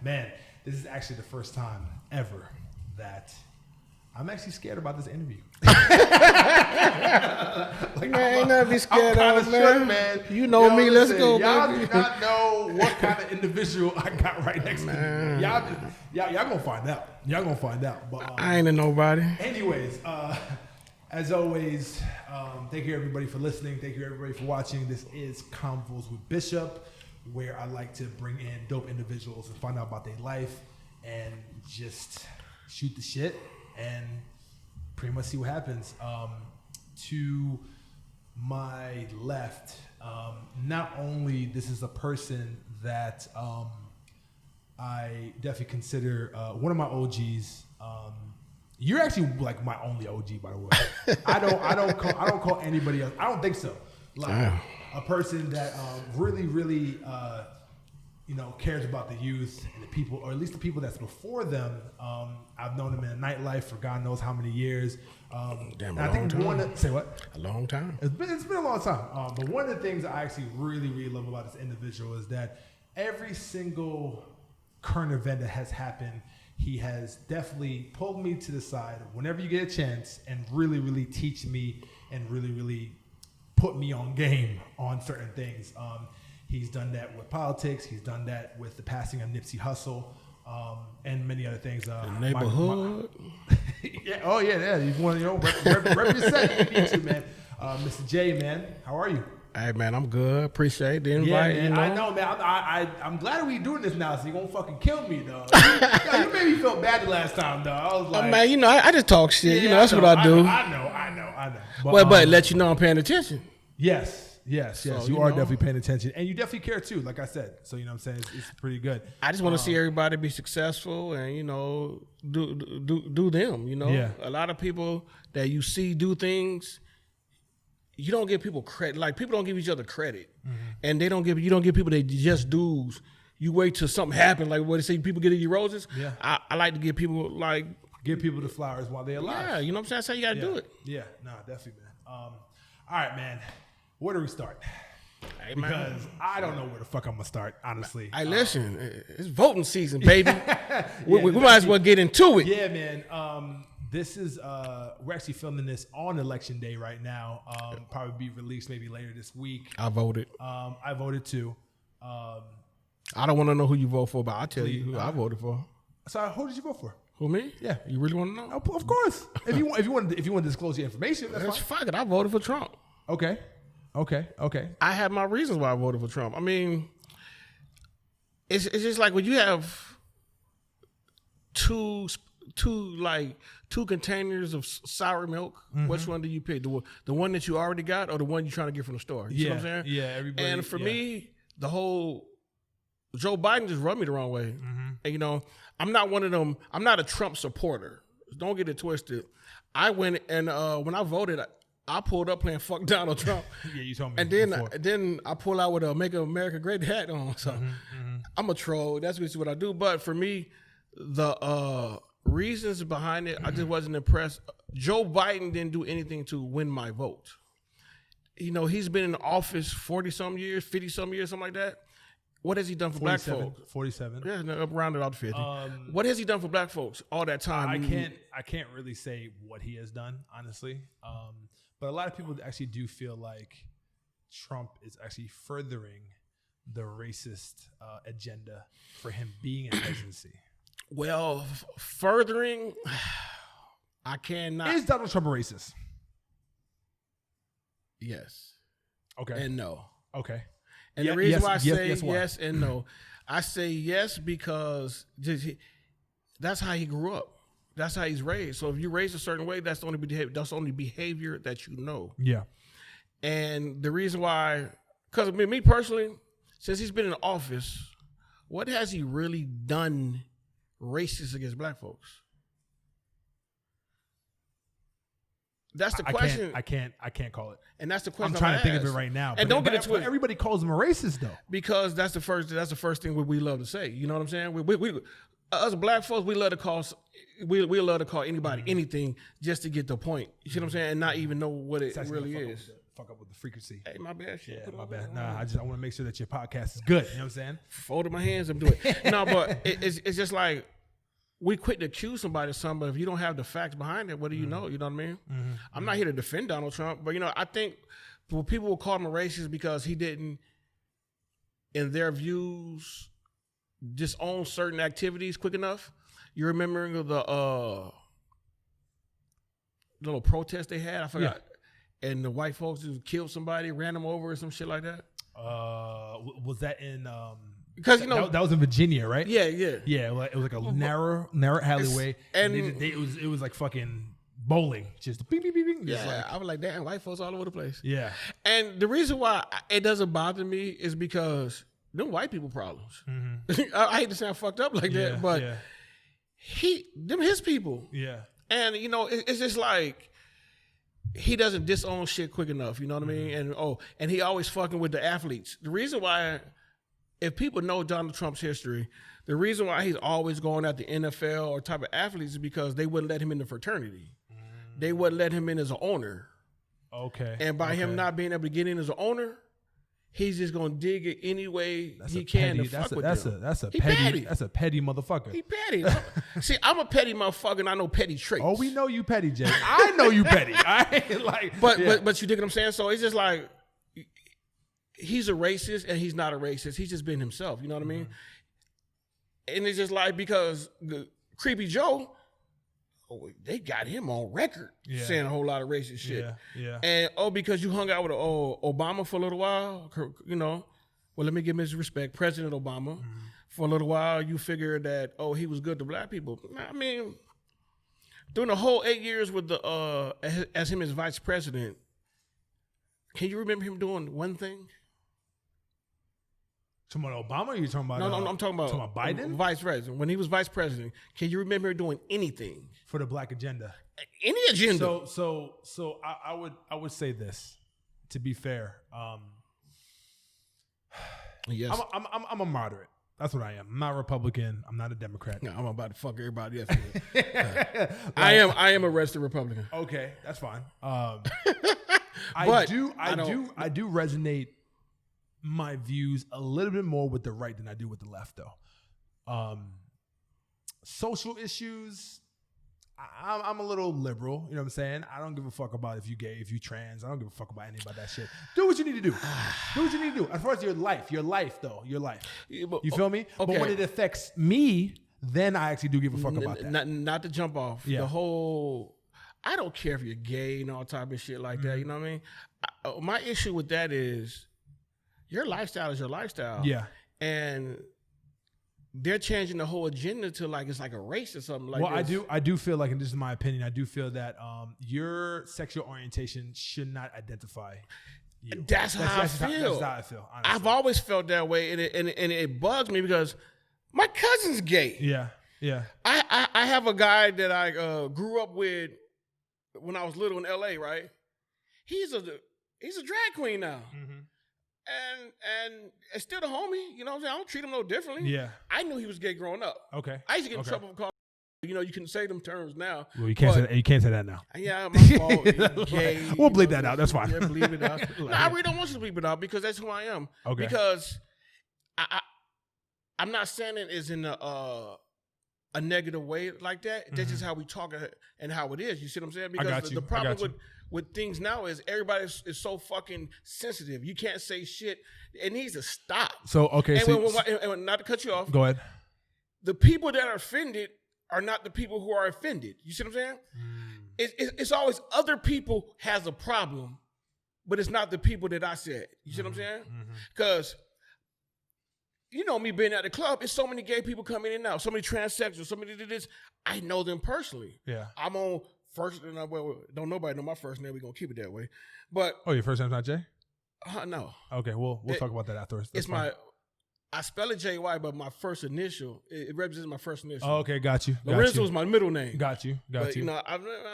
Man, this is actually the first time ever that I'm actually scared about this interview. Man, ain't nothing to be scared of, man. You know me. Listen, Let's go, y'all baby. do not know what kind of individual I got right next to me. Y'all gonna find out. Y'all gonna find out. But I ain't a nobody. anyways, as always, thank you everybody for listening. Thank you everybody for watching. This is Convos with Bishop, where I like to bring in dope individuals and find out about their life and just shoot the shit and pretty much see what happens. To my left, not only this is a person that I definitely consider one of my OGs. You're actually like my only OG, by the way. I don't call anybody else. I don't think so. Like a person that really cares about the youth and the people, or at least the people that's before them. I've known them in nightlife for God knows how many years. Damn, I think say what? A long time. It's been a long time. But one of the things I actually really love about this individual is that every single current event that has happened, he has definitely pulled me to the side whenever you get a chance and really teach me and really put me on game on certain things. He's done that with politics. He's done that with the passing of Nipsey Hussle, and many other things. The neighborhood. Yeah. You want represent if you need to, man. Mr. J, man, how are you? Hey, man, I'm good. Appreciate the invite. Yeah, man, you know? I know, man. I'm glad we doing this now, so you're gonna fucking kill me, though. You made me feel bad the last time, though. I was like, man, I just talk shit. Yeah, That's what I do. I know. But let you know I'm paying attention. Yes. So, you are definitely paying attention, and you definitely care too. Like I said, so you know what I'm saying. It's pretty good. I just want to see everybody be successful and do them. Yeah. A lot of people that you see do things, you don't give people credit. Like people don't give each other credit, and you don't give people they just dues. You wait till something happens, like what they say people get your roses. Yeah. I like to give people give people the flowers while they're alive. Yeah, you know what I'm saying. That's how you gotta do it. Yeah, definitely, man. All right, man. Where do we start? Hey, because I don't know where the fuck I'm gonna start, honestly. Hey, listen, it's voting season, baby. we might as well get into it. Yeah, man. This is we're actually filming this on election day right now. Probably be released maybe later this week. I voted. I voted too. I don't want to know who you vote for, but I'll tell you who I voted for. So who did you vote for? Who, me? Yeah. You really want to know? Of course. if you want to disclose your information, that's fine. Fuck it. I voted for Trump. Okay. I have my reasons why I voted for Trump. I mean, it's just like when you have two containers of sour milk. Which one do you pick? The one that you already got, or the one you're trying to get from the store? You see what I'm saying? Yeah. Everybody. And for me, the whole Joe Biden just rubbed me the wrong way. And I'm not one of them. I'm not a Trump supporter. Don't get it twisted. I went and when I voted, I pulled up playing "Fuck Donald Trump." Yeah, you told me. And then I pull out with a "Make America Great" hat on. So I'm a troll. That's what I do. But for me, the reasons behind it, I just wasn't impressed. Joe Biden didn't do anything to win my vote. He's been in office 40-some years, 50-some years, something like that. What has he done for black folks? 47. Yeah, rounded out to 50. What has he done for black folks all that time? I can't really say what he has done, honestly. But a lot of people actually do feel like Trump is actually furthering the racist agenda for him being in presidency. Well, furthering, I cannot. Is Donald Trump a racist? Yes. Okay. And no. Okay. And the reason why I say yes and no, I say yes because that's how he grew up. That's how he's raised. So if you raised a certain way, that's the only behavior that you know. Yeah. And the reason why, because me personally, since he's been in office, what has he really done racist against black folks? That's the question. I can't call it. And that's the question. I'm trying to think of it right now. And don't get it twisted. Everybody calls him a racist though. Because that's the first thing we love to say. You know what I'm saying? We us black folks, we love to call anybody anything just to get the point. You see what I'm saying? And not even know what it really is. fuck up with the frequency. Hey, my bad. Shit. Yeah, my bad. Nah, I want to make sure that your podcast is good. You know what I'm saying? Folded my hands and do it. No, but it's just like we quit to accuse somebody of something, but if you don't have the facts behind it, what do you know? You know what I mean? I'm not here to defend Donald Trump, but I think people will call him a racist because he didn't, in their views, disown certain activities quick enough. You remembering the little protest they had? I forgot. Yeah. And the white folks just killed somebody, ran them over or some shit like that. Was that in? Because that was in Virginia, right? Yeah. Yeah, it was like a narrow alleyway, and it was like fucking bowling, just bing, bing, bing, bing. Yeah, I was like, damn, white folks all over the place. Yeah, and the reason why it doesn't bother me is because them white people problems. I hate to sound fucked up like that, but them his people. Yeah, and it's just like he doesn't disown shit quick enough. You know what I mean? And he always fucking with the athletes. The reason why, if people know Donald Trump's history, the reason why he's always going at the NFL or type of athletes is because they wouldn't let him in the fraternity. They wouldn't let him in as an owner. Okay. And by him not being able to get in as an owner, he's just gonna dig it any way he can to fuck with them. That's a petty motherfucker. He petty. See, I'm a petty motherfucker and I know petty traits. Oh, we know you petty, Jay. I know you petty. I ain't like but you dig what I'm saying? So it's just like he's a racist and he's not a racist. He's just been himself. You know what I mean? And it's just like because the Creepy Joe, they got him on record saying a whole lot of racist shit. Yeah. And because you hung out with Obama for a little while, well, let me give him his respect. President Obama, for a little while, you figured that he was good to black people. I mean, during the whole 8 years with as him as vice president, can you remember him doing one thing? Talking about Obama, or you talking about? No, I'm talking about Biden, vice president. When he was vice president, can you remember him doing anything for the black agenda? Any agenda? So I would say this. To be fair, yes, I'm a moderate. That's what I am. I'm not a Republican. I'm not a Democrat. No, I'm about to fuck everybody else. I am a registered Republican. Okay, that's fine. I do resonate my views a little bit more with the right than I do with the left, though. Social issues, I'm a little liberal. You know what I'm saying? I don't give a fuck about if you gay, if you trans. I don't give a fuck about any about that shit. Do what you need to do. Do what you need to do. As far as your life, though. Your life. You feel me? Okay. But when it affects me, then I actually do give a fuck about that. Not to jump off. Yeah. The whole, I don't care if you're gay and all type of shit like that. You know what I mean? My issue with that is, your lifestyle is your lifestyle. Yeah. And they're changing the whole agenda to like it's like a race or something like that. Well, I do feel like, and this is my opinion, I do feel that your sexual orientation should not identify you. That's how I feel. That's how I feel, honestly. I've always felt that way, and it bugs me because my cousin's gay. Yeah. I have a guy that I grew up with when I was little in LA, right? He's a drag queen now. And it's still the homie, you know what I'm saying? I don't treat him no differently. Yeah. I knew he was gay growing up. Okay. I used to get in trouble for calling, you can say them terms now. Well, you can't say that now. Yeah, my fault. Gay, we'll bleep that out. That's fine. Yeah, bleep it out. No, I really don't want you to bleep it out because that's who I am. Okay. Because I'm not saying it is in a negative way like that. That's just how we talk and how it is. You see what I'm saying? Because the problem with things now is everybody is so fucking sensitive. You can't say shit. It needs to stop. So, okay. And not to cut you off. Go ahead. The people that are offended are not the people who are offended. You see what I'm saying? It's always other people has a problem, but it's not the people that I said. You see what I'm saying? Because me being at the club, it's so many gay people coming in and out, so many transsexuals, so many this. I know them personally. Yeah. I'm on first, don't nobody know my first name. We're going to keep it that way. But your first name's not Jay? No. Okay, we'll talk about that afterwards. It's fine. I spell it J-Y, but my first initial, it represents my first initial. Oh, okay, got you. Lorenzo is my middle name. Got you. But,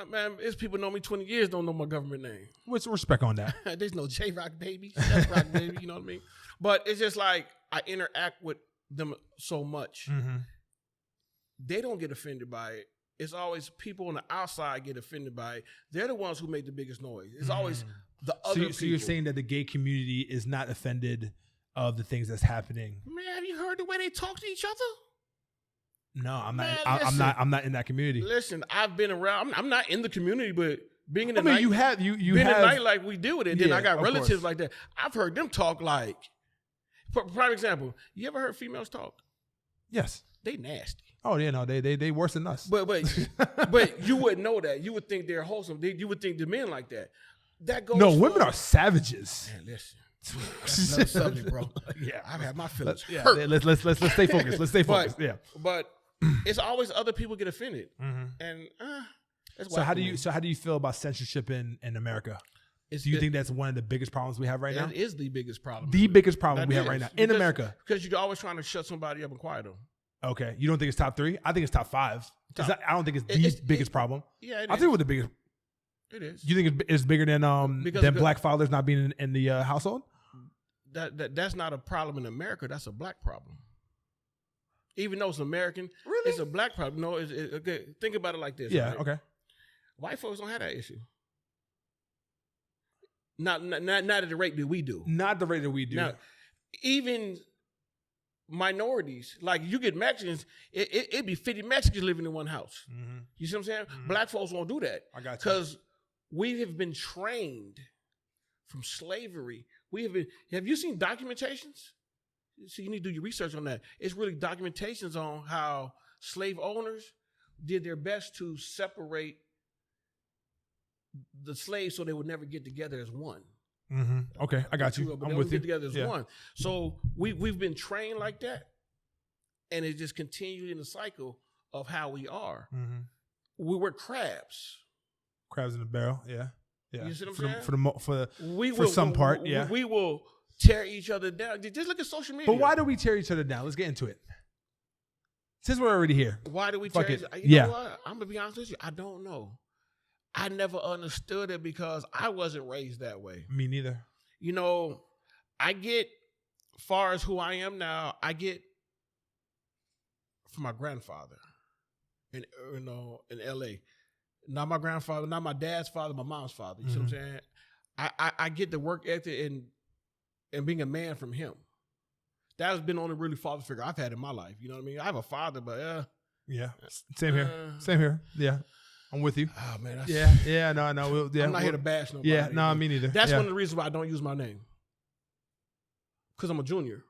man, it's people know me 20 years, don't know my government name. What's respect on that? There's no J-Roc baby, J-Roc baby, you know what I mean? But it's just like I interact with them so much. They don't get offended by it. It's always people on the outside get offended by it. They're the ones who make the biggest noise. It's always the other people. So you're saying that the gay community is not offended of the things that's happening? Man, have you heard the way they talk to each other? No, I'm not. Man, I'm not in that community. Listen, I've been around. I'm not in the community, but being in the I mean, night, you being have. in the night, like we deal with it. Then Yeah, I got of relatives course. like that. I've heard them talk like. For prime example, you ever heard females talk? Yes. They nasty. Oh yeah, no, they worse than us. But you wouldn't know that. You would think they're wholesome. You would think the men like that. That goes. No, women are savages. Man, listen. That's another subject, bro. Yeah, I've had my feelings yeah. hurt. Let's stay focused. Let's stay focused. Yeah. But it's always other people get offended, and that's So how do you feel about censorship in America? Do you think that's one of the biggest problems we have right now? It is the biggest problem. The biggest problem we have right now in America. Because you're always trying to shut somebody up and quiet them. Okay, you don't think it's top 3? I think it's top 5. I don't think it's the biggest problem. Yeah, I think what the biggest. It is. You think it's bigger than Because black fathers not being in the household? That's not a problem in America. That's a black problem. Even though it's American, Really? it's a black problem. No, okay. Think about it like this. Yeah. right? Okay. White folks don't have that issue. Not at the rate that we do. Not the rate that we do. Now, even minorities, like you get Mexicans, it'd be 50 Mexicans living in one house. Mm-hmm. You see what I'm saying? Black folks won't do that. I got you. Because we have been trained from slavery. Have you seen documentations? So you need to do your research on that. It's really documentations on how slave owners did their best to separate the slaves so they would never get together as one. Mm-hmm. Okay, I got you. I'm with you. Get together as one. So we've been trained like that, and it just continued in the cycle of how we are. Mm-hmm. We were crabs. Crabs in the barrel. Yeah. Yeah. You see what I'm saying? For some part. Yeah. We will tear each other down. Just look at social media. But why do we tear each other down? Let's get into it. Since we're already here. Why do we Fuck tear it. each other? Yeah. Know what? I'm gonna be honest with you. I don't know. I never understood it because I wasn't raised that way. Me neither. You know, I get, far as who I am now, I get from my grandfather in L.A. Not my grandfather, not my dad's father, my mom's father. You see what I'm saying? I get the work ethic and being a man from him. That has been the only really father figure I've had in my life. You know what I mean? I have a father, but yeah, same here. Same here. Yeah. I'm with you. Oh man, yeah, no, I'm not here to bash nobody. Yeah, no, me neither. That's one of the reasons why I don't use my name, because I'm a junior.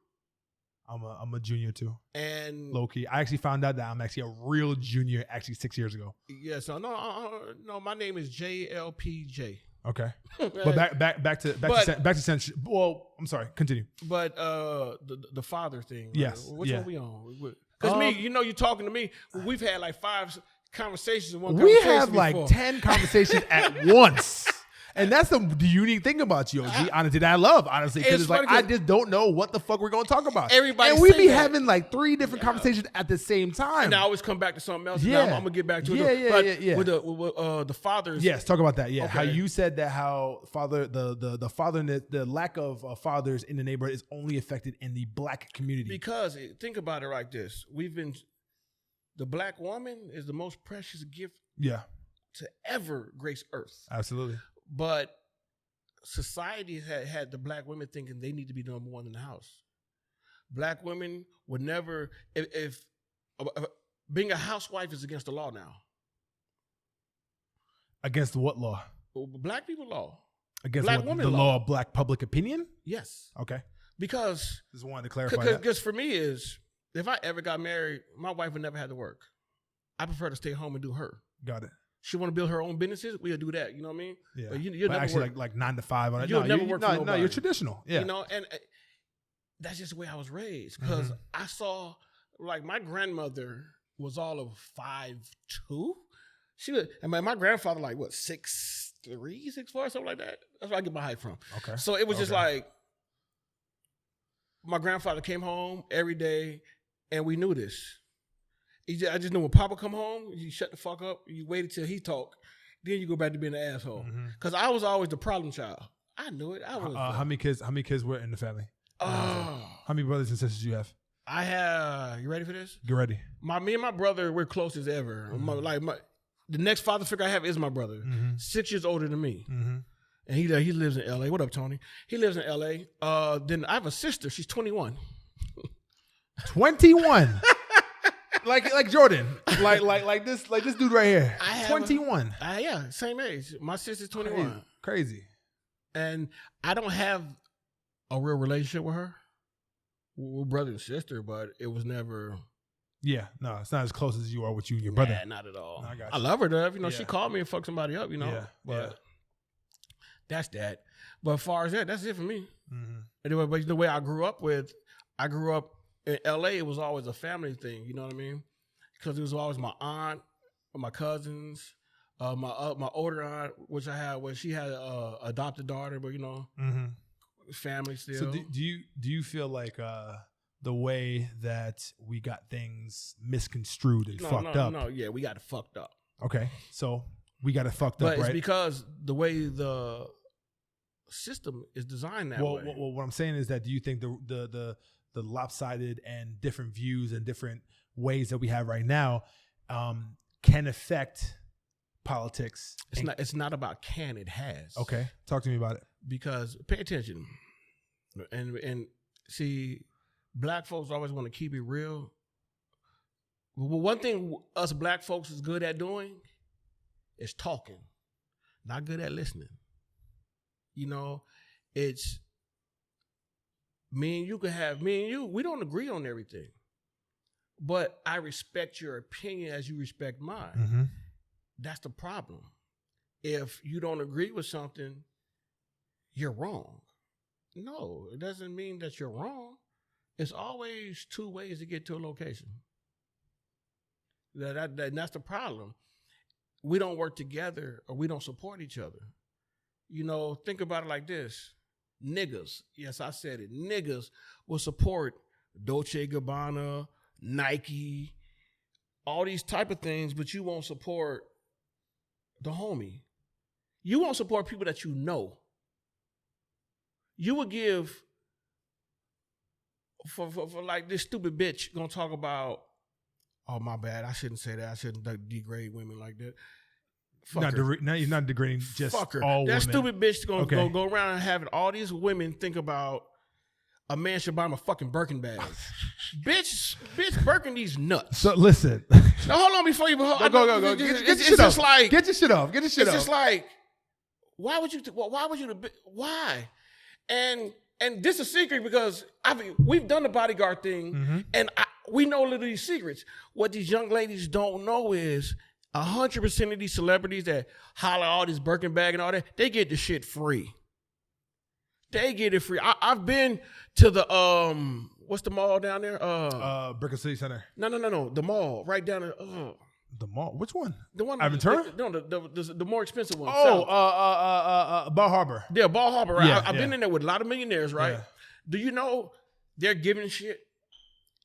I'm a junior too. And low key, I actually found out that I'm actually a real junior. Actually, 6 years ago. Yeah, so no, my name is JLPJ. Okay, but back to censorship. Well, I'm sorry. Continue. But the father thing. Yes. Which one we on? Because me, you're talking to me. We've had like 5 conversations in one we conversation. We have like before. 10 conversations at once. And that's the unique thing about you, OG. Honestly, that I love, honestly. Because it's like, I just don't know what the fuck we're going to talk about. Everybody and we be that. having like 3 different conversations at the same time. And I always come back to something else. Yeah. Now I'm going to get back to it. Yeah. With the fathers. Yes, talk about that. Yeah. Okay. How you said that how the lack of fathers in the neighborhood is only affected in the black community. Because think about it like this. The black woman is the most precious gift to ever grace earth. Absolutely. But society had the black women thinking they need to be number one in the house. Black women would never, if being a housewife is against the law now. Against what law? Black people law. Against black what, women the law. law of black public opinion? Yes. Okay. Because just wanted to clarify that. Because for me is, if I ever got married, my wife would never have to work. I prefer to stay home and do her. Got it. She want to build her own businesses, we'll do that. You know what I mean? Yeah. But you'll never actually work. like 9 to 5 on it. You'll never work for nobody. No, you're traditional. Yeah. You know, and that's just the way I was raised. Because I saw, like, my grandmother was all of 5'2". She was, and my grandfather, like, what, 6'3", 6'4", something like that. That's where I get my height from. Okay. So it was just like, my grandfather came home every day, and we knew this. I just knew when Papa come home, you shut the fuck up, you waited till he talk, then you go back to being an asshole. Because I was always the problem child. I knew it. I was. How many kids were in the family? How many brothers and sisters do you have? I have. You ready for this? Get ready. Me and my brother, we're close as ever. The next father figure I have is my brother, 6 years older than me. And he lives in LA. What up, Tony? He lives in LA. Then I have a sister. She's 21. 21. like Jordan. Like this dude right here. 21. Yeah, same age. My sister's 21. Crazy. And I don't have a real relationship with her. We're brother and sister, but it was never. Yeah, no, it's not as close as you are with you and your brother. Yeah, not at all. I got you. I love her though. She called me and fucked somebody up, But that's that. But as far as that's it for me. Mm-hmm. Anyway, but the way I grew up in LA, it was always a family thing, you know what I mean? Because it was always my aunt, my cousins, my older aunt, which I had, where she had a adopted daughter, but mm-hmm. family still. So do you feel like the way that we got things misconstrued and fucked up? No, yeah, we got it fucked up. Okay, so we got it fucked up, but right? It's because the way the system is designed that way. Well, what I'm saying is that do you think the lopsided and different views and different ways that we have right now can affect politics? It's not about can, it has. Okay, talk to me about it. Because pay attention, and see, black folks always want to keep it real. Well, one thing us black folks is good at doing is talking, not good at listening. It's me and you, we don't agree on everything. But I respect your opinion as you respect mine. Mm-hmm. That's the problem. If you don't agree with something, you're wrong. No, it doesn't mean that you're wrong. It's always two ways to get to a location. That's the problem. We don't work together or we don't support each other. Think about it like this. Niggas, yes, I said it. Niggas will support Dolce & Gabbana, Nike, all these type of things, but you won't support the homie. You won't support people that you know. You would give for like this stupid bitch gonna talk about, oh my bad, I shouldn't say that. I shouldn't degrade women like that. You're not degrading just all women. That stupid bitch gonna go around and having all these women think about a man should buy him a fucking Birkin bag. bitch, Birkin these nuts. So listen. Now hold on before you go. Get your shit off. Get your shit off. It's just like, why would you? Why? And this is a secret because we've done the bodyguard thing, mm-hmm. and we know little these secrets. What these young ladies don't know is 100% of these celebrities that holler all this Birkin bag and all that, they get the shit free. They get it free. I've been to the what's the mall down there? Brickell City Center. No. The mall right down there. The mall? Which one? The one. Aventura? The more expensive one. Bal Harbor. Yeah, Bal Harbor. Right? Yeah, I've been in there with a lot of millionaires, right? Yeah. Do you know they're giving shit,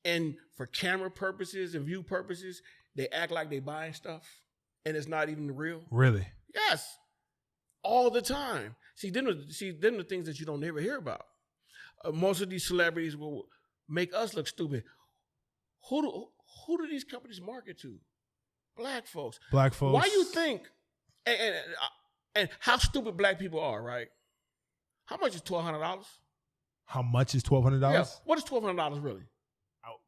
and for camera purposes and view purposes, they act like they buying stuff, and it's not even real. Really? Yes, all the time. See, them the things that you don't ever hear about. Most of these celebrities will make us look stupid. Who do these companies market to? Black folks. Black folks. Why you think? And how stupid black people are, right? How much is $1,200? How much is $1,200? Yeah. What is $1,200 really?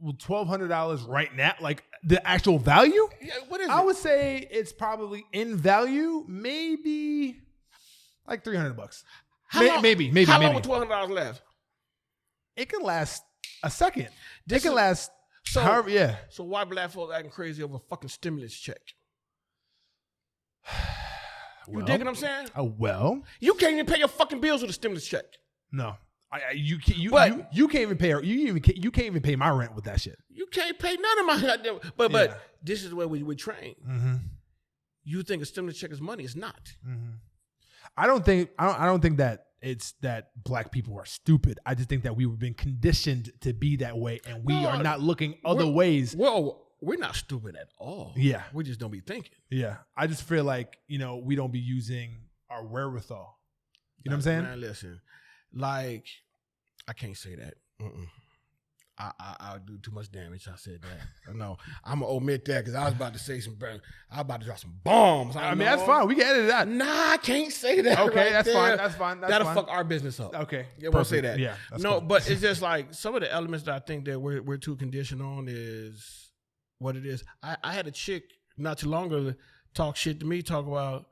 Well, $1,200 right now, like the actual value? Yeah, what is it? I would say it's probably in value, maybe like $300. Maybe. How long would $1,200 last? It can last a second. It can last. So why black folks acting crazy over a fucking stimulus check? You dig what I'm saying? Well, you can't even pay your fucking bills with a stimulus check. No, you can't even pay. You can't even pay my rent with that shit. You can't pay none of my. But this is where we train. Mm-hmm. You think a stimulus check is money? It's not. Mm-hmm. I don't think that it's that black people are stupid. I just think that we've been conditioned to be that way, and we are not looking other ways. Well, we're not stupid at all. Yeah, we just don't be thinking. Yeah, I just feel like we don't be using our wherewithal. You know what I'm saying? Man, listen, like I can't say that. I do too much damage. I said that. No, I'm gonna omit that because I was about to say some. I was about to drop some bombs. I mean, that's fine. We can edit that. Nah, I can't say that. Okay, right that's there. fine. That's fine. That's That'll fine. fuck our business up. Okay, you won't say that. Yeah, that's no, cool. but it's just like some of the elements that I think that we're too conditioned on is what it is. I had a chick not too long ago talk shit to me, talk about,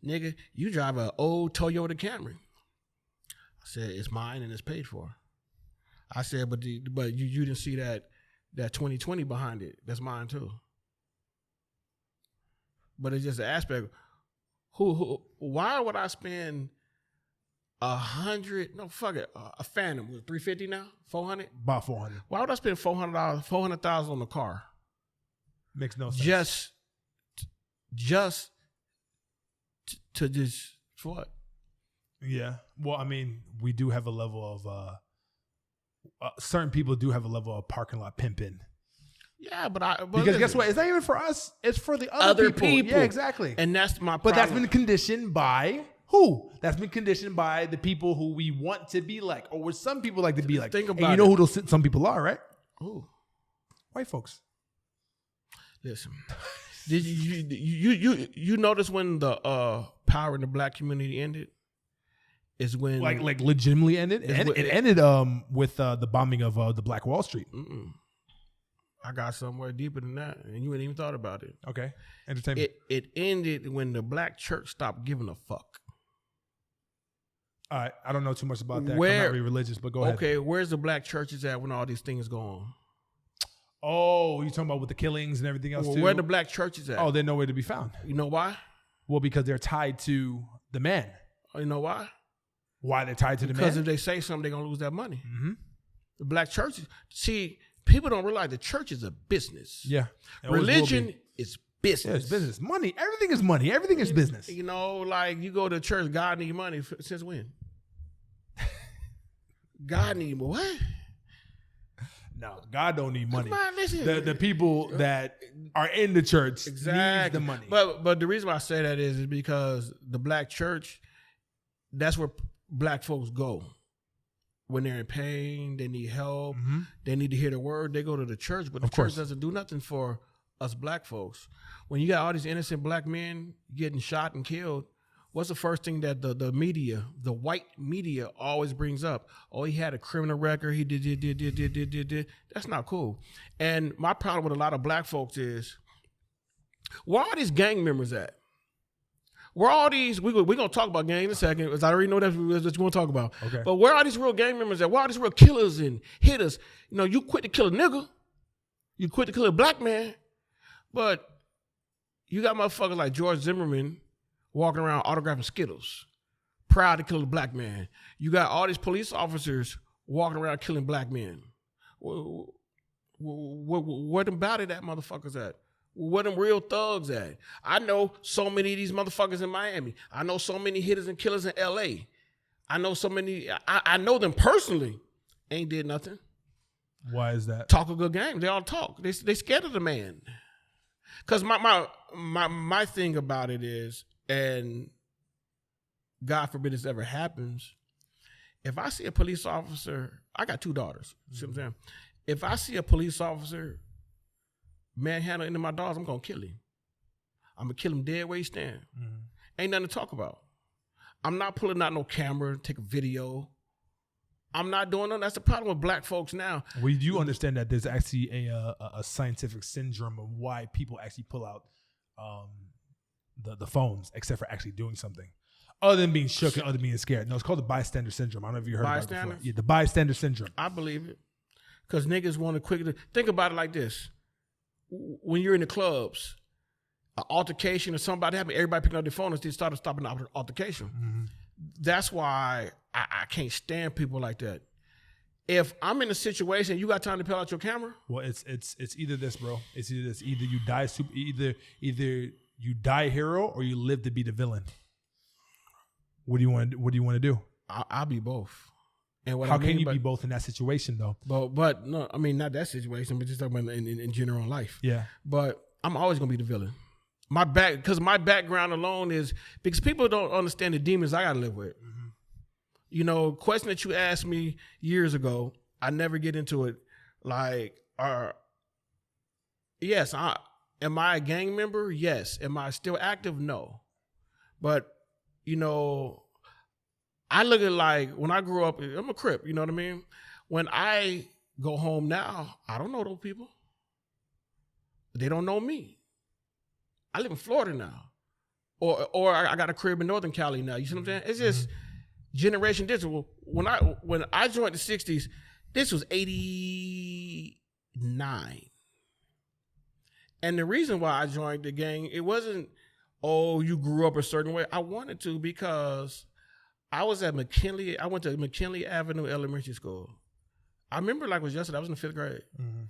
nigga, you drive an old Toyota Camry. I said, it's mine and it's paid for. I said, but you didn't see that 2020 behind it. That's mine too. But it's just an aspect. Why would I spend $100? No, fuck it. A Phantom was $350 now, $400. About $400. Why would I spend $400,000 on the car? Makes no sense. Just for what? Yeah. Well, I mean, we do have a level of certain people do have a level of parking lot pimping. Yeah, but because listen, guess what? It's not even for us. It's for the other people. Yeah, exactly. And that's my problem. But that's been conditioned by who? That's been conditioned by the people who we want to be like, or what some people like to be like. Think about and you know who those some people are, right? Who? White folks. Listen, did you notice when the power in the black community ended? Is when like legitimately ended. It ended with the bombing of the Black Wall Street. I got somewhere deeper than that, and you ain't even thought about it. Okay, entertainment. It ended when the black church stopped giving a fuck. All right, I don't know too much about that. Where, I'm not really religious, but go ahead. Okay, where's the black churches at when all these things go on? Oh, you talking about with the killings and everything else too? Where the black churches at? Oh, they're nowhere to be found. You know why? Well, because they're tied to the man. Oh, you know why? Why they're tied to the man? Because if they say something, they're going to lose that money. Mm-hmm. The black churches, see, people don't realize the church is a business. Yeah. Religion is business. Yeah, it's business. Money. Everything is money. Everything is business. You know, like you go to church, God need money. Since when? God need what? No, God don't need money. Come on, listen. The people that are in the church need the money. But the reason why I say that is because the black church, that's where black folks go. When they're in pain, they need help, they need to hear the word, they go to the church. But the church doesn't do nothing for us black folks. When you got all these innocent black men getting shot and killed, what's the first thing that the media, the white media always brings up? Oh, he had a criminal record. He did. That's not cool. And my problem with a lot of black folks is, where are these gang members at? Where are all these, we're going to talk about gang in a second, because I already know that's what you want to talk about. Okay. But where are these real gang members at? Where are these real killers and hitters? You know, you quit to kill a nigga. You quit to kill a black man. But you got motherfuckers like George Zimmerman walking around autographing Skittles, proud to kill a black man. You got all these police officers walking around killing black men. Where them bout it at motherfuckers at? Where them real thugs at? I know so many of these motherfuckers in Miami. I know so many hitters and killers in LA. I know so many, I know them personally. Ain't did nothing. Why is that? Talk a good game. They all talk. They scared of the man. Because my thing about it is, and God forbid this ever happens, if I see a police officer, I got 2 daughters. See what I'm saying? If I see a police officer manhandle into my dogs, I'm going to kill him. I'm going to kill him dead where he stand. Ain't nothing to talk about. I'm not pulling out no camera, take a video. I'm not doing nothing. That's the problem with black folks now. Well, you understand that there's actually a scientific syndrome of why people actually pull out the phones, except for actually doing something. Other than being shook and other than being scared. No, it's called the bystander syndrome. I don't know if you heard about it before. Yeah, the bystander syndrome. I believe it. Because niggas want to quickly. Think about it like this. When you're in the clubs, an altercation or somebody happened, everybody picking up their phone and they started stopping the altercation. That's why I can't stand people like that. If I'm in a situation, you got time to pull out your camera? Well, it's either this, bro. It's either this. Either you die either you die a hero or you live to be the villain. What do you want to do? I'll be both. And how can you be both in that situation though? But no, I mean not that situation, but just talking about in general life. Yeah. But I'm always gonna be the villain. My background alone is because people don't understand the demons I gotta live with. You know, question that you asked me years ago, I never get into it. Like, yes, am I a gang member? Yes. Am I still active? No. But, you know, I look at like when I grew up, I'm a Crip, you know what I mean? When I go home now, I don't know those people. They don't know me. I live in Florida now. Or I got a crib in Northern Cali now. You see what I'm saying? It's just generation different. When I joined the 60s, this was 89. And the reason why I joined the gang, it wasn't, oh, you grew up a certain way. I wanted to because I was at McKinley. I went to McKinley Avenue Elementary School. I remember like it was yesterday. I was in the 5th grade. Mm-hmm.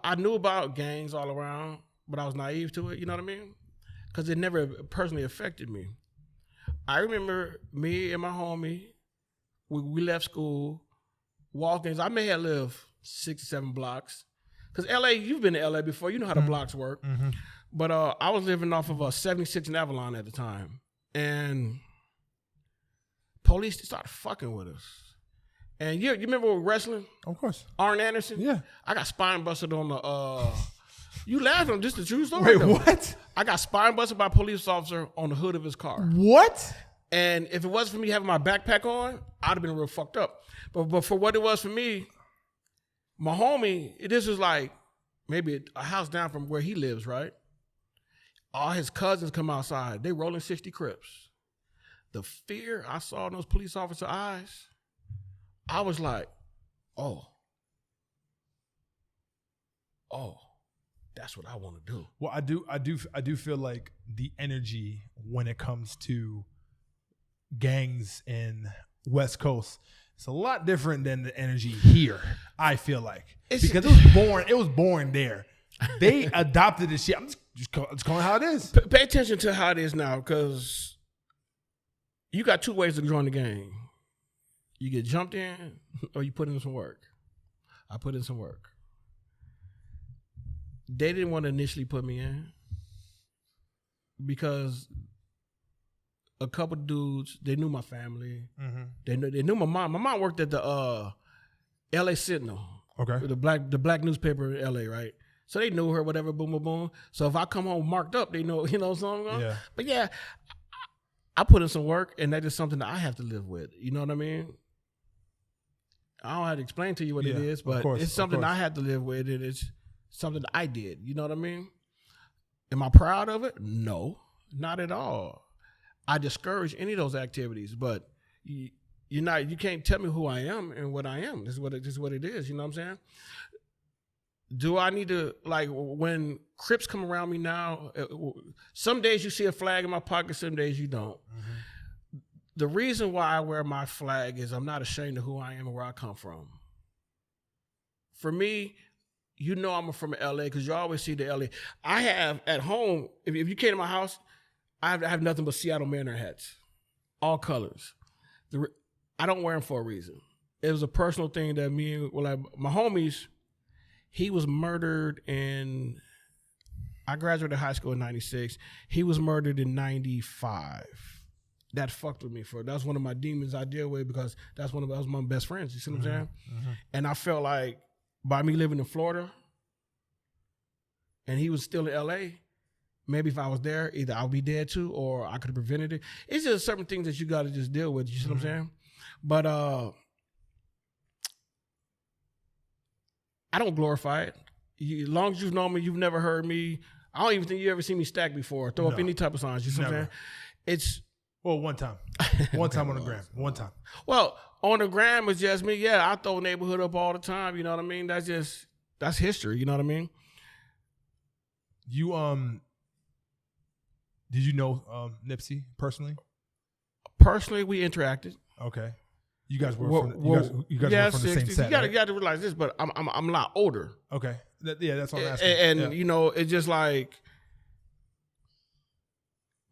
I knew about gangs all around, but I was naive to it. You know what I mean? Because it never personally affected me. I remember me and my homie, we left school, walking. I may have lived 6 or 7 blocks. Because LA, you've been to LA before. You know how the blocks work. Mm-hmm. But I was living off of 76 and Avalon at the time. And police started fucking with us. And you remember wrestling? Of course. Arn Anderson? Yeah. I got spine busted on the... You laughing? This is the true story. Wait, what? I got spine busted by a police officer on the hood of his car. What? And if it wasn't for me having my backpack on, I'd have been real fucked up. But for what it was for me, my homie, this was like maybe a house down from where he lives, right? All his cousins come outside. They rolling 60 Crips. The fear I saw in those police officer eyes, I was like, oh. That's what I want to do. Well, I do feel like the energy when it comes to gangs in West Coast, it's a lot different than the energy here. I feel like because it was born there. They adopted this shit. I'm just calling it how it is. Pay attention to how it is now, because you got 2 ways to join the gang. You get jumped in, or you put in some work. I put in some work. They didn't want to initially put me in because a couple of dudes, they knew my family. Mm-hmm. They knew my mom. My mom worked at the LA Sentinel. Okay. The black newspaper in LA, right? So they knew her, whatever, boom, boom, boom. So if I come home marked up, they know, something. Yeah. But yeah, I put in some work, and that is something that I have to live with. You know what I mean? I don't have to explain to you what it is, but it's something I had to live with, and it's something I did. You know what I mean? Am I proud of it? No, not at all. I discourage any of those activities, but you can't tell me who I am and what I am. This is what it is. You know what I'm saying? Do I need to, like, when Crips come around me now, some days you see a flag in my pocket, some days you don't. Mm-hmm. The reason why I wear my flag is I'm not ashamed of who I am and where I come from. For me, I'm from LA because you always see the LA. I have at home, if you came to my house, I have nothing but Seattle Mariner hats, all colors. I don't wear them for a reason. It was a personal thing that my homies, he was murdered I graduated high school in 96. He was murdered in 95. That fucked with me that's one of my demons I deal with because that was my best friends. You see what I'm saying? Mm-hmm. And I felt like by me living in Florida and he was still in LA, maybe if I was there, either I'll be dead too or I could have prevented it. It's just certain things that you got to just deal with. You see what I'm saying? But I don't glorify it. As long as you've known me, you've never heard me. I don't even think you ever seen me stack before, throw up any type of signs. You see what I'm saying? It's... Well, one time. One time on the gram. One time. Well, on the gram, it's just me. Yeah, I throw neighborhood up all the time. You know what I mean? That's history. You know what I mean? You, did you know Nipsey personally? Personally, we interacted. Okay. You guys were from the same set. You got to realize this, but I'm a lot older. Okay. That's what I'm asking. And it's just like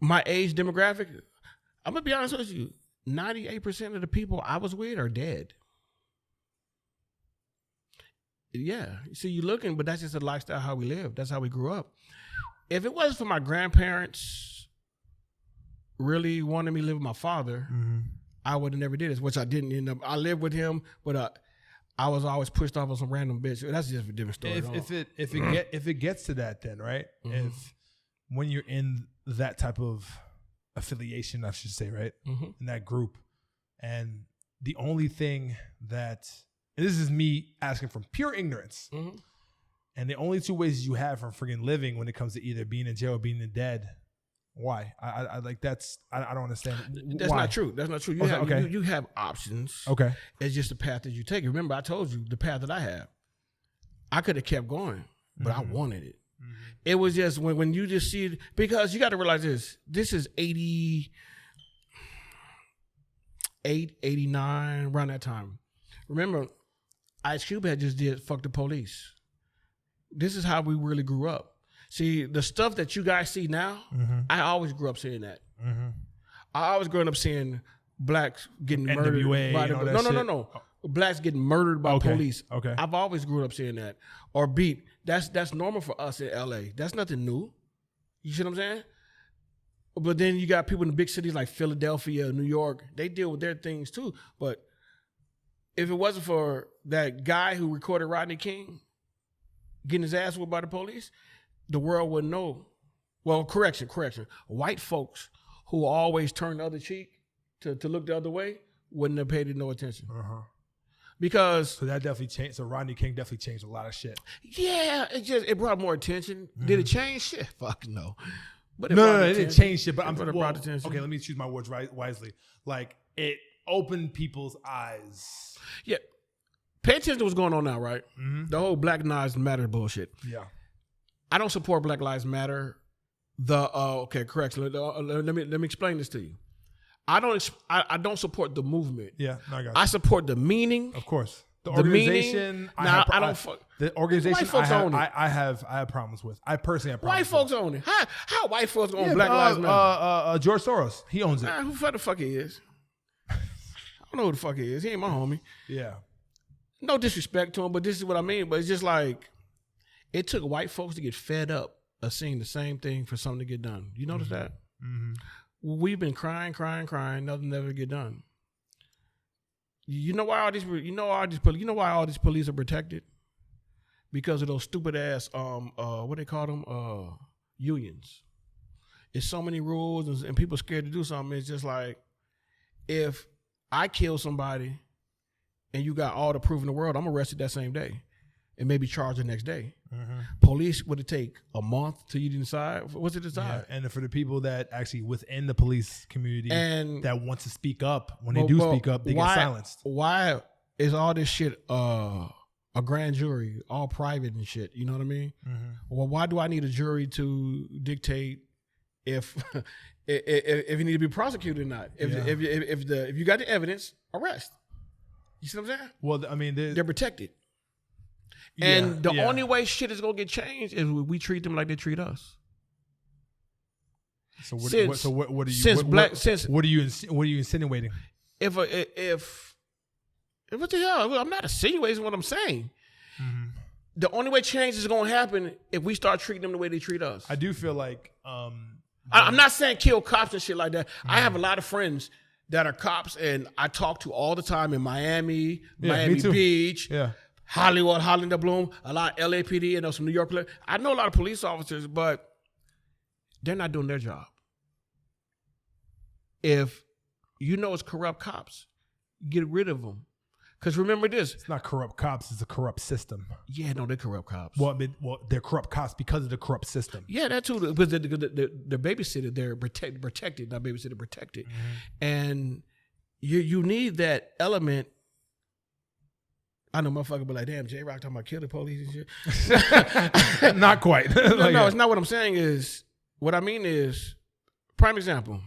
my age demographic. I'm going to be honest with you. 98% of the people I was with are dead. Yeah. See, you're looking, but that's just a lifestyle, how we live. That's how we grew up. If it wasn't for my grandparents really wanting me to live with my father, I would have never did this, which I didn't end up. I lived with him, but I was always pushed off on some random bitch. That's just a different story. If it gets to that, then right, if when you're in that type of affiliation, I should say, right, in that group, and the only thing that, and this is me asking from pure ignorance, and the only two ways you have from friggin' living when it comes to either being in jail or being dead. Why? I like that's I don't understand. That's not true. That's not true. You have options. Okay. It's just the path that you take. Remember, I told you the path that I have. I could have kept going, but I wanted it. It was just when you just see it, because you got to realize this. This is 88, 89, around that time. Remember, Ice Cube had just did Fuck the Police. This is how we really grew up. See, the stuff that you guys see now, I always grew up seeing that. I always growing up seeing blacks getting murdered. No. Blacks getting murdered by police. Okay. I've always grew up seeing that. Or beat. That's normal for us in LA. That's nothing new. You see what I'm saying? But then you got people in the big cities like Philadelphia, New York. They deal with their things too. But if it wasn't for that guy who recorded Rodney King getting his ass whooped by the police, the world wouldn't know. Well, correction. White folks who always turn the other cheek to look the other way wouldn't have paid it no attention. Because so that definitely changed. So Rodney King definitely changed a lot of shit. Yeah, it brought more attention. Did it change shit? Fuck no. But it didn't change shit. But brought attention. Okay, let me choose my words wisely. Like it opened people's eyes. Yeah, pay attention to what's going on now, right? The whole Black Lives Matter bullshit. Yeah. I don't support Black Lives Matter. Correction. Let me explain this to you. I don't support the movement. Yeah, no, I got you. I support the meaning. Of course, the organization. The organization. I have problems with. I personally have problems. White folks own it. How white folks own Black Lives Matter? George Soros, he owns it. Who the fuck he is? I don't know who the fuck he is. He ain't my homie. Yeah. No disrespect to him, but this is what I mean. But it's just like, it took white folks to get fed up of seeing the same thing for something to get done. You notice that? We've been crying, nothing never get done. You know why all these police are protected? Because of those stupid ass what they call them? Unions. It's so many rules and people scared to do something. It's just like, if I kill somebody and you got all the proof in the world, I'm arrested that same day and maybe charged the next day. Police, would it take a month till you decide? What's it decide? Yeah, and for the people that actually within the police community and that want to speak up, when they do speak up, they get silenced. Why is all this shit a grand jury, all private and shit? You know what I mean? Well, why do I need a jury to dictate if you need to be prosecuted or not? If you got the evidence, arrest. You see what I'm saying? Well, I mean, they're protected. And the only way shit is gonna get changed is we treat them like they treat us. So what are you insinuating? If what the hell? I'm not insinuating what I'm saying. The only way change is gonna happen if we start treating them the way they treat us. I do feel like I'm not saying kill cops and shit like that. I have a lot of friends that are cops, and I talk to all the time in Miami, Miami Beach. Yeah. Hollywood, Hollywood Bloom, a lot of LAPD, and some New York police. I know a lot of police officers, but they're not doing their job. If you know it's corrupt cops, get rid of them. Because remember this. It's not corrupt cops, it's a corrupt system. Yeah, no, they're corrupt cops. Well, they're corrupt cops because of the corrupt system. Yeah, that too. Because they're babysitter, they're protected, not babysitter, protected. And you need that element. I know motherfucker be like, damn, J-Roc talking about kill the police and shit. Not quite. No, it's not what I'm saying is, what I mean is, prime example.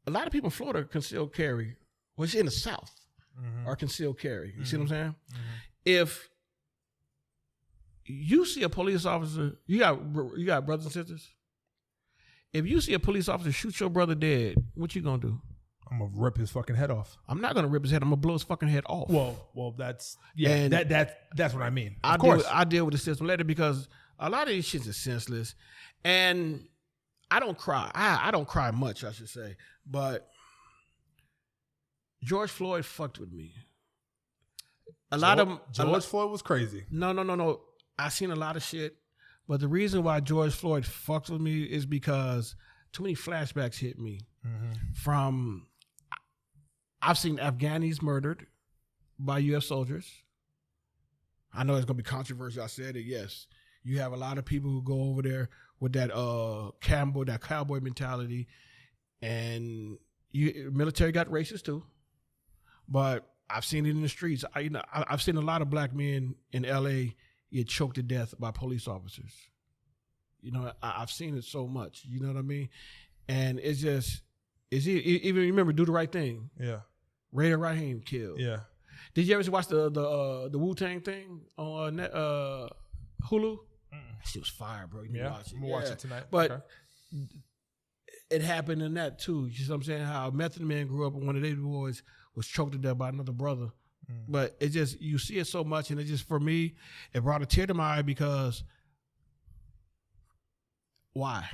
A lot of people in Florida conceal carry, well, it's in the South, or conceal carry. You see what I'm saying? If you see a police officer, you got brothers and sisters. If you see a police officer shoot your brother dead, what you gonna do? I'm gonna rip his fucking head off. I'm not gonna rip his head. I'm gonna blow his fucking head off. Well, that's that's what I mean. I deal with the system later because a lot of these shits is senseless, and I don't cry. I don't cry much, I should say, but George Floyd fucked with me. George Floyd was crazy. No. I seen a lot of shit, but the reason why George Floyd fucked with me is because too many flashbacks hit me. From I've seen Afghanis murdered by U.S. soldiers. I know it's gonna be controversial. I said it. Yes, you have a lot of people who go over there with that cowboy mentality, and military got racist too. But I've seen it in the streets. I've seen a lot of black men in L.A. get choked to death by police officers. I've seen it so much. You know what I mean? And it's just, even remember, Do the Right Thing. Yeah. Raider Rahim killed. Yeah. Did you ever watch the Wu-Tang thing on Hulu? That shit was fire, bro. You need to watch it. I'm going to watch it tonight. But it happened in that too. You know what I'm saying? How Method Man grew up and one of their boys was choked to death by another brother. But it just, you see it so much, and it just, for me, it brought a tear to my eye because why?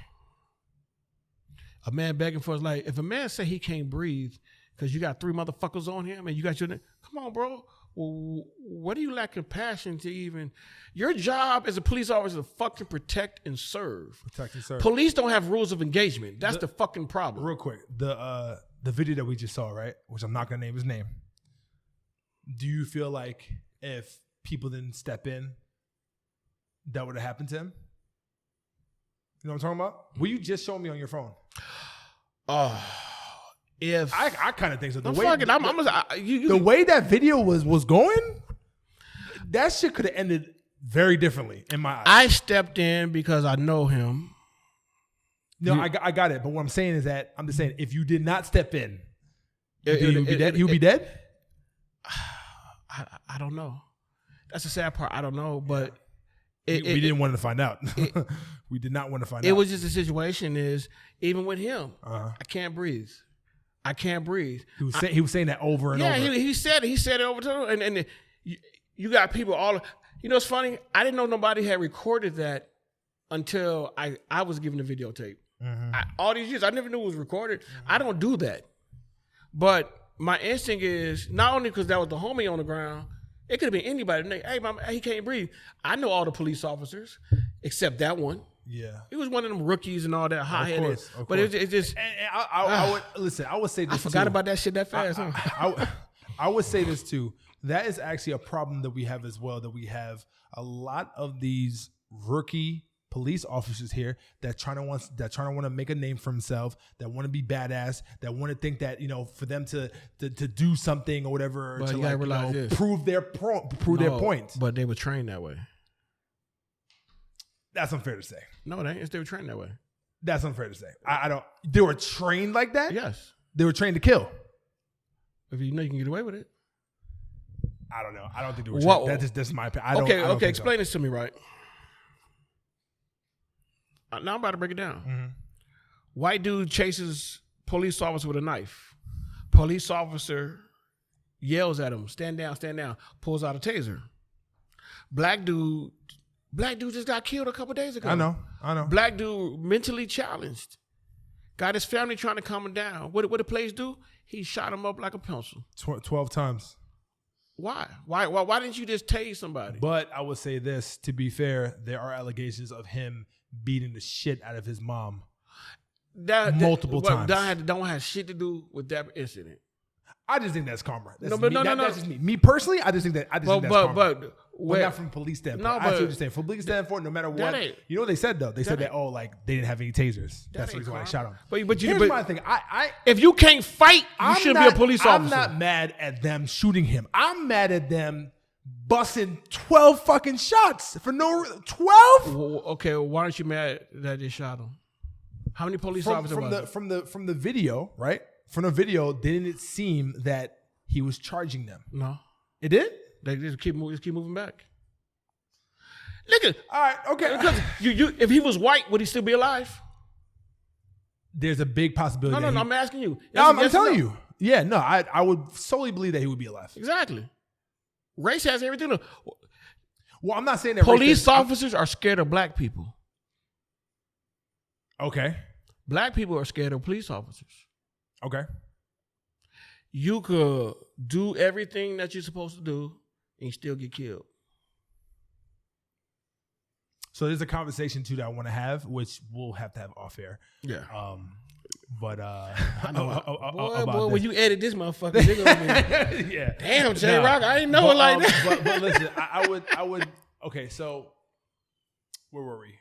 A man begging for his life. If a man say he can't breathe because you got 3 motherfuckers on him and you got come on, bro. Well, what do you lack compassion to even? Your job as a police officer is to fucking protect and serve. Protect and serve. Police don't have rules of engagement. That's the fucking problem. Real quick, the video that we just saw, right? Which I'm not gonna name his name. Do you feel like if people didn't step in, that would have happened to him? You know what I'm talking about? Will you just show me on your phone? If I kind of think so. The way that video was going, that shit could have ended very differently in my eyes. I stepped in because I know him. No, I got it. But what I'm saying is that I'm just saying if you did not step in, he would be dead. He would be dead. I don't know. That's the sad part. I don't know, but we didn't want to find out. We did not want to find out. It was just a situation. Is even with him, I can't breathe. I can't breathe. He was saying that over and over. Yeah, he said it. He said it over to him. And you got people all. You know, it's funny. I didn't know nobody had recorded that until I was given the videotape. All these years, I never knew it was recorded. I don't do that. But my instinct is not only because that was the homie on the ground. It could have been anybody. Hey, he can't breathe. I know all the police officers except that one. Yeah, he was one of them rookies and all that hot-headed. But it's just. And I would listen. I would say this. I forgot about that shit that fast. I would say this too. That is actually a problem that we have as well. That we have a lot of these rookie police officers here that trying to want to make a name for themselves, that want to be badass, that want to think that for them to do something or whatever, but to prove their point. But they were trained that way. That's unfair to say. No, they were trained that way. That's unfair to say. I don't. They were trained like that. Yes, they were trained to kill. If you know you can get away with it. I don't know. I don't think they were trained. That's my opinion. Okay. Explain this to me, right? Now I'm about to break it down. White dude chases police officer with a knife. Police officer yells at him, stand down, pulls out a taser. Black dude just got killed a couple days ago. I know. Black dude mentally challenged. Got his family trying to calm him down. What did the police do? He shot him up like a pencil. 12 times. Why? Why didn't you just tase somebody? But I would say this, to be fair, there are allegations of him beating the shit out of his mom multiple times. That don't have shit to do with that incident. I just think that's karma. No. That's just me. Me personally, I just think that's karma. But not from police standpoint. I see what you're saying. From police standpoint, no matter what, you know what they said though? They said that they didn't have any tasers. That's the reason why they shot him. But here's my thing. If you can't fight, you shouldn't be a police officer. I'm not mad at them shooting him. I'm mad at them busting 12 fucking shots for no 12. Okay, why aren't you mad that they shot him? How many police officers from the video, right? From the video, didn't it seem that he was charging them? No, it did. They just keep moving back. Look at. All right, okay. Because if he was white, would he still be alive? There's a big possibility. No. I'm asking you. I'm telling you. Yeah, no. I would solely believe that he would be alive. Exactly. Race has everything. Well, I'm not saying that police officers are scared of black people. Okay. Black people are scared of police officers. Okay. you could do everything that you're supposed to do and you still get killed. So there's a conversation too that I want to have, which we'll have to have off air. Yeah. But I know. boy, when you edit this motherfucker, they're gonna be, yeah. Damn, J-Roc, I didn't know it like that. But listen, I would. Okay, so where were we?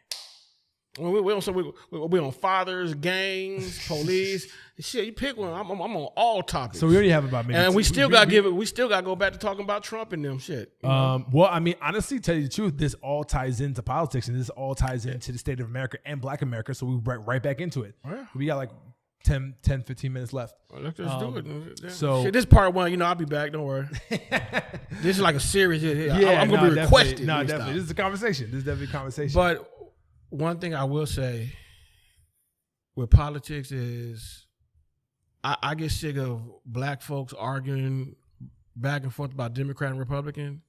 We on fathers, gangs, police. Shit, you pick one. I'm on all topics. So we already have about maybe. And we still got to go back to talking about Trump and them shit. Well, I mean, honestly, tell you the truth, this all ties into politics, and this all ties into the state of America and Black America. So we right back into it. Yeah. We got like 10, 15 minutes left. Well, let's just do it. So shit, this part one, I'll be back. Don't worry. This is like a series. I'm gonna be requested. No, definitely. This is a conversation. This is definitely a conversation. But one thing I will say with politics is I get sick of black folks arguing back and forth about Democrat and Republican.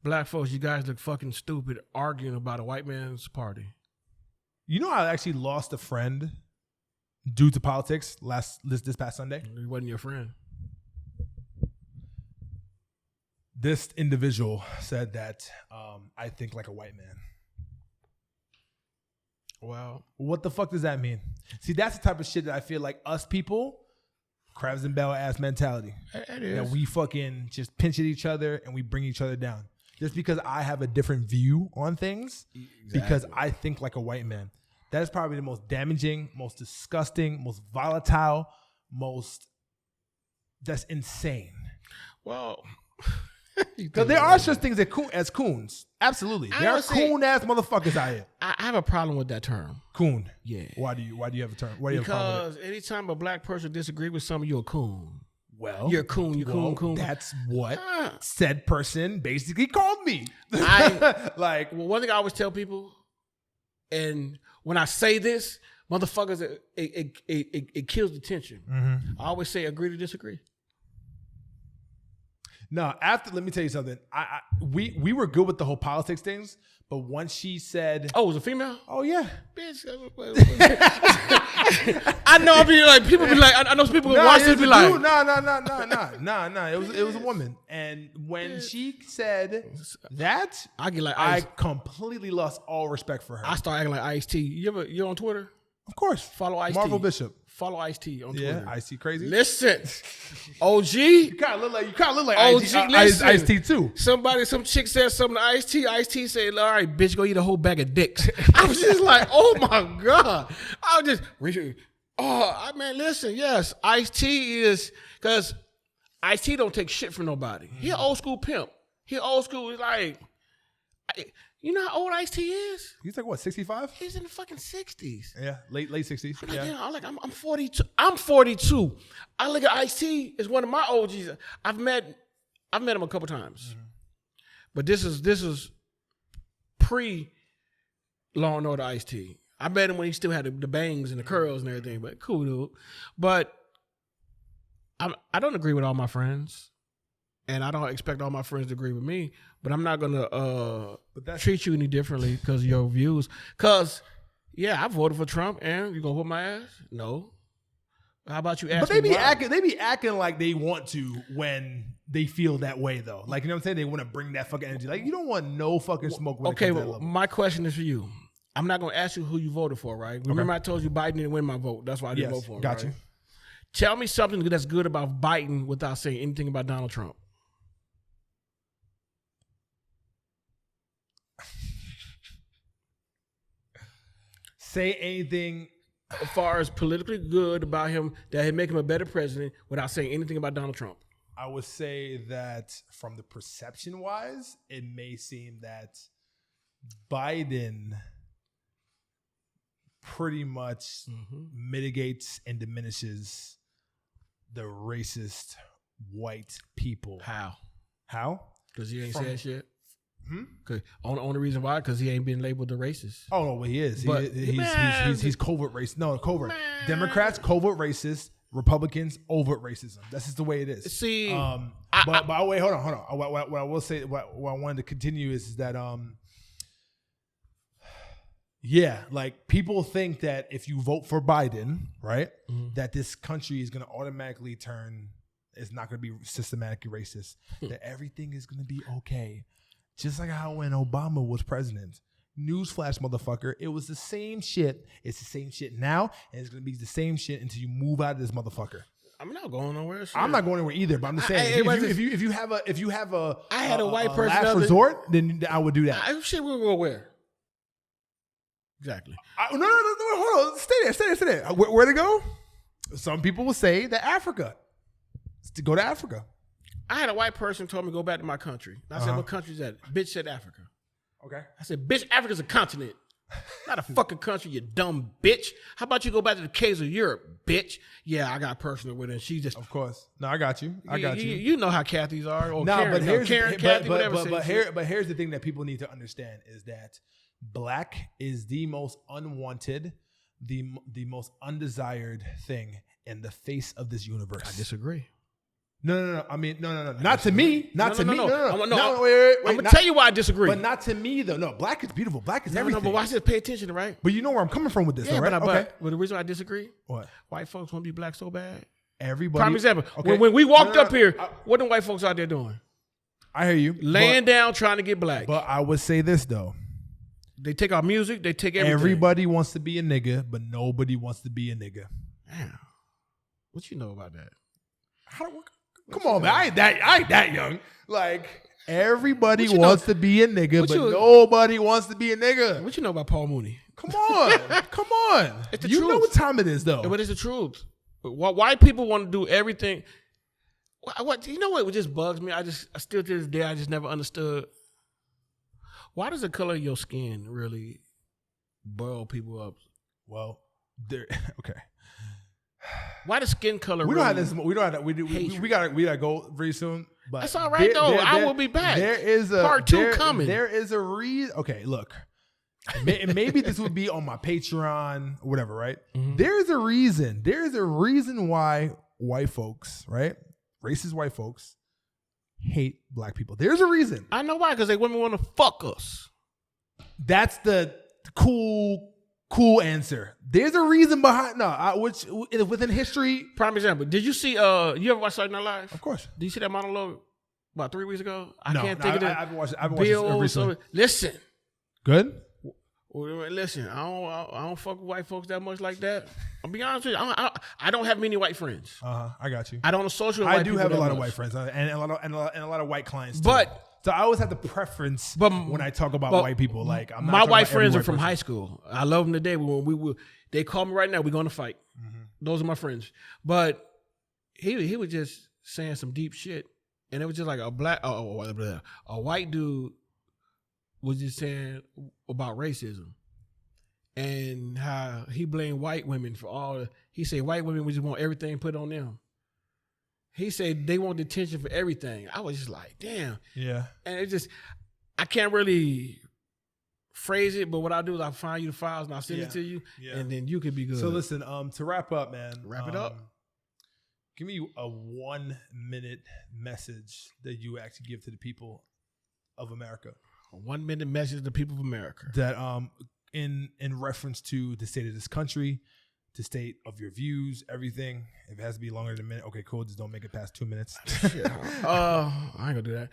Black folks, you guys look fucking stupid arguing about a white man's party. You know, I actually lost a friend due to politics this past Sunday. He wasn't your friend. This individual said that I think like a white man. Wow. What the fuck does that mean? See, that's the type of shit that I feel like us people, crabs and barrel ass mentality. It is. That we fucking just pinch at each other and we bring each other down. Just because I have a different view on things, because I think like a white man. That is probably the most damaging, most disgusting, most volatile, that's insane. Well, because there are such things as coons. Absolutely. There are coon ass motherfuckers out here. I have a problem with that term. Coon. Yeah. Why do you have a term? Why do you have a problem with it? Because anytime a black person disagrees with something, you're a coon. Well, you're a coon. Coon. That's what said person basically called me. Well, one thing I always tell people, and when I say this, motherfuckers, it kills the tension. Mm-hmm. I always say agree to disagree. No, let me tell you something. We were good with the whole politics things, but once she said, "Oh, it was a female?" Oh yeah, bitch. I know. I be like, people be like, I know some people watch this be like, no. It was a woman, and when she said that, I completely lost all respect for her. I start acting like Ice-T. You on Twitter? Of course. Follow Ice-T. Marvel Bishop. Follow Ice-T on Twitter. Yeah, Ice-T crazy. Listen, OG. You kind of look like Ice-T too. Some chick said something to Ice-T. Ice-T said, "All right, bitch, go eat a whole bag of dicks." I was just like, "Oh my god!" I was just, listen, yes, Ice-T is because Ice-T don't take shit from nobody. He an old school pimp. He old school like. You know how old Ice-T is? He's like what, 65? He's in the fucking 60s. Yeah, late 60s. I'm 42. I'm 42. I look at Ice-T as one of my OGs. I've met him a couple times, but this is pre Law and Order Ice-T. I met him when he still had the bangs and the curls and everything. But cool dude. But I don't agree with all my friends. And I don't expect all my friends to agree with me, but I'm not gonna treat you any differently because of your views. Because I voted for Trump, and you gonna whoop my ass? No. How about you ask? But they be acting like they want to when they feel that way though. Like, you know what I'm saying? They want to bring that fucking energy. Like, you don't want no fucking smoke. Okay, well, my question is for you. I'm not gonna ask you who you voted for, right? Okay. Remember I told you Biden didn't win my vote. That's why I didn't vote for him. Got you. Tell me something that's good about Biden without saying anything about Donald Trump. Say anything as far as politically good about him that would make him a better president without saying anything about Donald Trump. I would say that from the perception wise, it may seem that Biden pretty much mitigates and diminishes the racist white people. How? Because he ain't said shit. Only reason why, because he ain't been labeled a racist. Oh no, well he is. But he's covert racist. No, covert. Man. Democrats covert racist. Republicans overt racism. That's just the way it is. See, but wait, hold on. What I will say, what I wanted to continue is that like people think that if you vote for Biden, right, that this country is going to automatically turn is not going to be systematically racist. That everything is going to be okay. Just like how when Obama was president. Newsflash, motherfucker. It was the same shit. It's the same shit now, and it's going to be the same shit until you move out of this motherfucker. I'm not going nowhere. Shit. I'm not going anywhere either, but I'm just saying if you have a I had a white person last resort, then I would do that. Shit, we'll go where? Exactly. No, hold on. Stay there. Where to go? Some people will say that Africa. To go to Africa. I had a white person told me to go back to my country. And I said, what country is that? Bitch said Africa. Okay. I said, bitch, Africa's a continent. Not a fucking country, you dumb bitch. How about you go back to the caves of Europe, bitch? Yeah, I got personal with her. And she just... Of course. No, I got you. You know how Cathys are. Or no, Karen, but here's Kathy, whatever. But here's the thing that people need to understand is that black is the most unwanted, the most undesired thing in the face of this universe. I disagree. No. I mean, no. Not to me. Not to me. No. Wait. I'm gonna tell you why I disagree. But not to me, though. No, black is beautiful. Black is everything. No, but watch this. Pay attention, right? But you know where I'm coming from with this, though, right? But the reason why I disagree. What? White folks want to be black so bad. Everybody. Prime example. Okay. When we walked up here, what are white folks out there doing? I hear you. Laying down, trying to get black. But I would say this, though. They take our music. They take everything. Everybody wants to be a nigga, but nobody wants to be a nigga. Damn. What you know about that? Come on, man. I ain't that young. Like, everybody wants to be a nigga, but nobody wants to be a nigga. What you know about Paul Mooney? Come on. It's the you truth. know what time it is, though. But it's the truth. White people want to do everything. What you know what just bugs me? I still to this day, I just never understood. Why does the color of your skin really boil people up? Well, okay. Why does skin color? We really don't have this. We don't have that. We gotta go very soon. But that's all right though. I will be back. There is a part 2 coming. There is a reason. Okay, look. Maybe this would be on my Patreon or whatever, right? Mm-hmm. There is a reason. There is a reason why white folks, right, racist white folks, hate black people. There's a reason. I know why. Because they women want to fuck us. That's the cool answer. There's a reason behind which within history. Prime example. Did you see? You ever watch Saturday Night Live? Of course. Did you see that monologue about 3 weeks ago? I can't think of it. I've watched it recently. Listen. Good. Listen. I don't fuck with white folks that much like that. I'll be honest with you. I don't have many white friends. I got you. I don't associate. I do have a lot of white friends and a lot of white clients too. But. So I always have the preference when I talk about white people. Like I'm not my white friends are white from person. high school. I love them today. When they call me right now. We're going to fight. Mm-hmm. Those are my friends. But he was just saying some deep shit, and it was just like a white dude was just saying about racism and how he blamed white women for all. He said white women just want everything put on them. He said they want detention for everything. I was just like, damn. Yeah. And it just, I can't really phrase it, but what I'll do is I'll find you the files and I'll send it to you, and then you could be good. So listen, to wrap up, man. Wrap it up. Give me a 1-minute message that you actually give to the people of America. A 1-minute message to the people of America. That in reference to the state of this country, the state of your views, everything. If it has to be longer than a minute, okay, cool. Just don't make it past 2 minutes. I ain't gonna do that.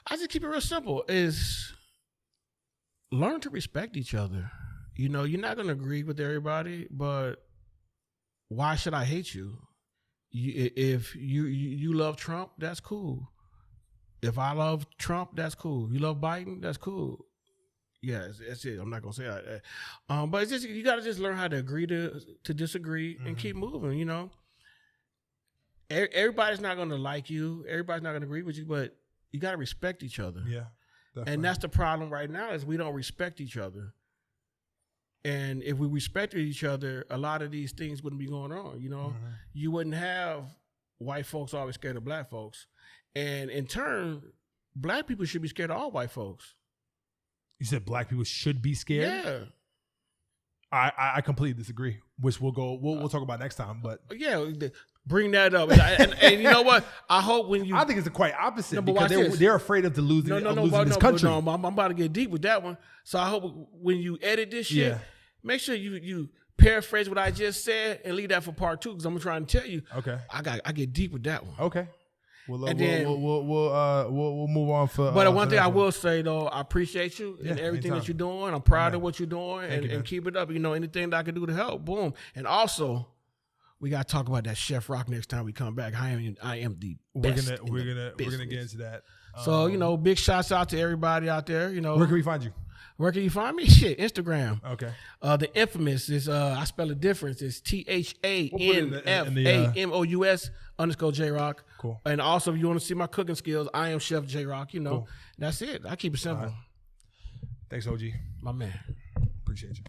I just keep it real simple. Is learn to respect each other. You know, you're not gonna agree with everybody, but why should I hate you? If you love Trump, that's cool. If I love Trump, that's cool. You love Biden, that's cool. Yeah, that's it. I'm not gonna say that. But it's just you gotta just learn how to agree to disagree and keep moving. You know, everybody's not gonna like you. Everybody's not gonna agree with you, but you gotta respect each other. Yeah, definitely. And that's the problem right now is we don't respect each other. And if we respected each other, a lot of these things wouldn't be going on. You know, you wouldn't have white folks always scared of black folks, and in turn, black people should be scared of all white folks. You said black people should be scared? Yeah. I completely disagree, which we'll talk about next time. But yeah, bring that up. And you know what? I hope when you... I think it's the quite opposite because they're afraid of losing this country. I'm about to get deep with that one. So I hope when you edit this shit, make sure you paraphrase what I just said and leave that for part 2 because I'm trying to tell you. Okay. I get deep with that one. Okay. We'll move on for. But one thing I will say though, I appreciate you and everything that you're doing. I'm proud of what you're doing and keep it up. You know, anything that I can do to help, boom. And also, we gotta talk about that Chef Roc next time we come back. I am the best. We're gonna get into that. So you know, big shouts out to everybody out there. You know, where can we find you? Where can you find me? Shit, Instagram. Okay. The infamous is I spell the difference. It's THANFAMOUS _J-Roc. Cool. And also, if you want to see my cooking skills, I am Chef J-Roc. You know, cool. That's it. I keep it simple. Right. Thanks, OG. My man. Appreciate you.